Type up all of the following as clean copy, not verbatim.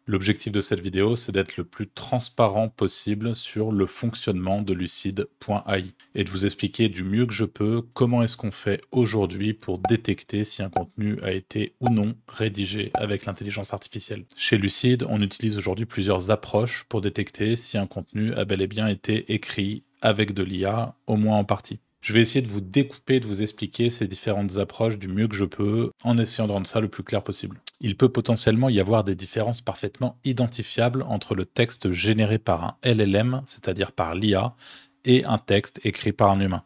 L'objectif de cette vidéo, c'est d'être le plus transparent possible sur le fonctionnement de Lucide.ai et de vous expliquer du mieux que je peux comment est-ce qu'on fait aujourd'hui pour détecter si un contenu a été ou non rédigé avec l'intelligence artificielle. Chez Lucide, on utilise aujourd'hui plusieurs approches pour détecter si un contenu a bel et bien été écrit avec de l'IA, au moins en partie. Je vais essayer de vous découper, de vous expliquer ces différentes approches du mieux que je peux, en essayant de rendre ça le plus clair possible. Il peut potentiellement y avoir des différences parfaitement identifiables entre le texte généré par un LLM, c'est-à-dire par l'IA, et un texte écrit par un humain.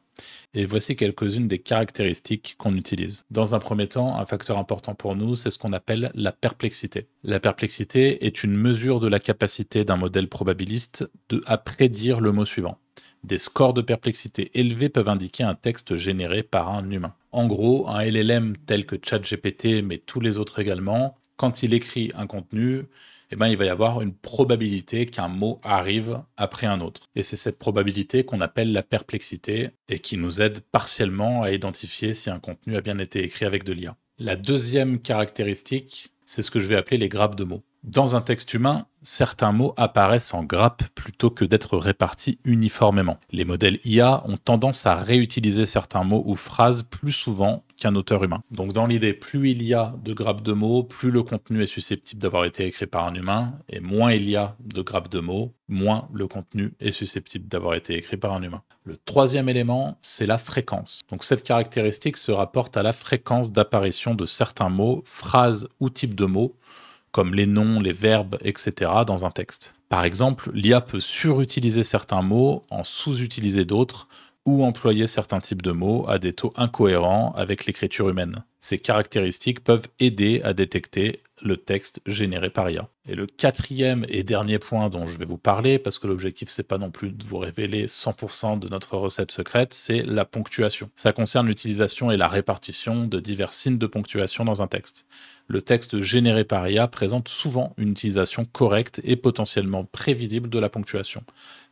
Et voici quelques-unes des caractéristiques qu'on utilise. Dans un premier temps, un facteur important pour nous, c'est ce qu'on appelle la perplexité. La perplexité est une mesure de la capacité d'un modèle probabiliste à prédire le mot suivant. Des scores de perplexité élevés peuvent indiquer un texte généré par un humain. En gros, un LLM tel que ChatGPT, mais tous les autres également, quand il écrit un contenu, il va y avoir une probabilité qu'un mot arrive après un autre. Et c'est cette probabilité qu'on appelle la perplexité et qui nous aide partiellement à identifier si un contenu a bien été écrit avec de l'IA. La deuxième caractéristique, c'est ce que je vais appeler les grappes de mots. Dans un texte humain, certains mots apparaissent en grappes plutôt que d'être répartis uniformément. Les modèles IA ont tendance à réutiliser certains mots ou phrases plus souvent qu'un auteur humain. Donc dans l'idée, plus il y a de grappes de mots, plus le contenu est susceptible d'avoir été écrit par un humain, et moins il y a de grappes de mots, moins le contenu est susceptible d'avoir été écrit par un humain. Le troisième élément, c'est la fréquence. Donc cette caractéristique se rapporte à la fréquence d'apparition de certains mots, phrases ou types de mots, comme les noms, les verbes, etc. dans un texte. Par exemple, l'IA peut surutiliser certains mots, en sous-utiliser d'autres, ou employer certains types de mots à des taux incohérents avec l'écriture humaine. Ces caractéristiques peuvent aider à détecter le texte généré par IA. Et le quatrième et dernier point dont je vais vous parler, parce que l'objectif c'est pas non plus de vous révéler 100% de notre recette secrète, c'est la ponctuation. Ça concerne l'utilisation et la répartition de divers signes de ponctuation dans un texte. Le texte généré par IA présente souvent une utilisation correcte et potentiellement prévisible de la ponctuation.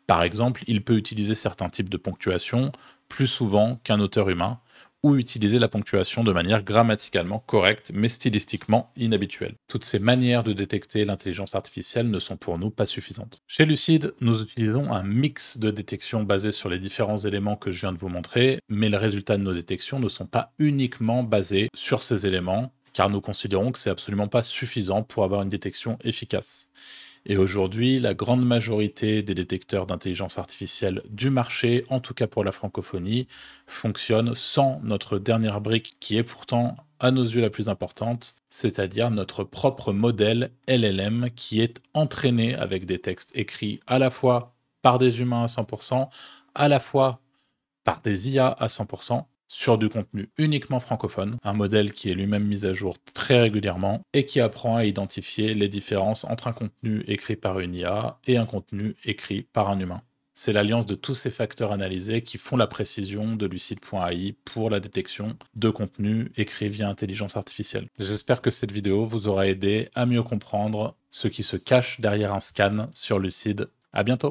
Par exemple, il peut utiliser certains types de ponctuation plus souvent qu'un auteur humain, ou utiliser la ponctuation de manière grammaticalement correcte, mais stylistiquement inhabituelle. Toutes ces manières de détecter l'intelligence artificielle ne sont pour nous pas suffisantes. Chez Lucide, nous utilisons un mix de détection basé sur les différents éléments que je viens de vous montrer, mais les résultats de nos détections ne sont pas uniquement basés sur ces éléments, car nous considérons que c'est absolument pas suffisant pour avoir une détection efficace. Et aujourd'hui, la grande majorité des détecteurs d'intelligence artificielle du marché, en tout cas pour la francophonie, fonctionnent sans notre dernière brique qui est pourtant à nos yeux la plus importante, c'est-à-dire notre propre modèle LLM qui est entraîné avec des textes écrits à la fois par des humains à 100%, à la fois par des IA à 100%, sur du contenu uniquement francophone, un modèle qui est lui-même mis à jour très régulièrement et qui apprend à identifier les différences entre un contenu écrit par une IA et un contenu écrit par un humain. C'est l'alliance de tous ces facteurs analysés qui font la précision de Lucide.ai pour la détection de contenus écrits via intelligence artificielle. J'espère que cette vidéo vous aura aidé à mieux comprendre ce qui se cache derrière un scan sur Lucide. À bientôt!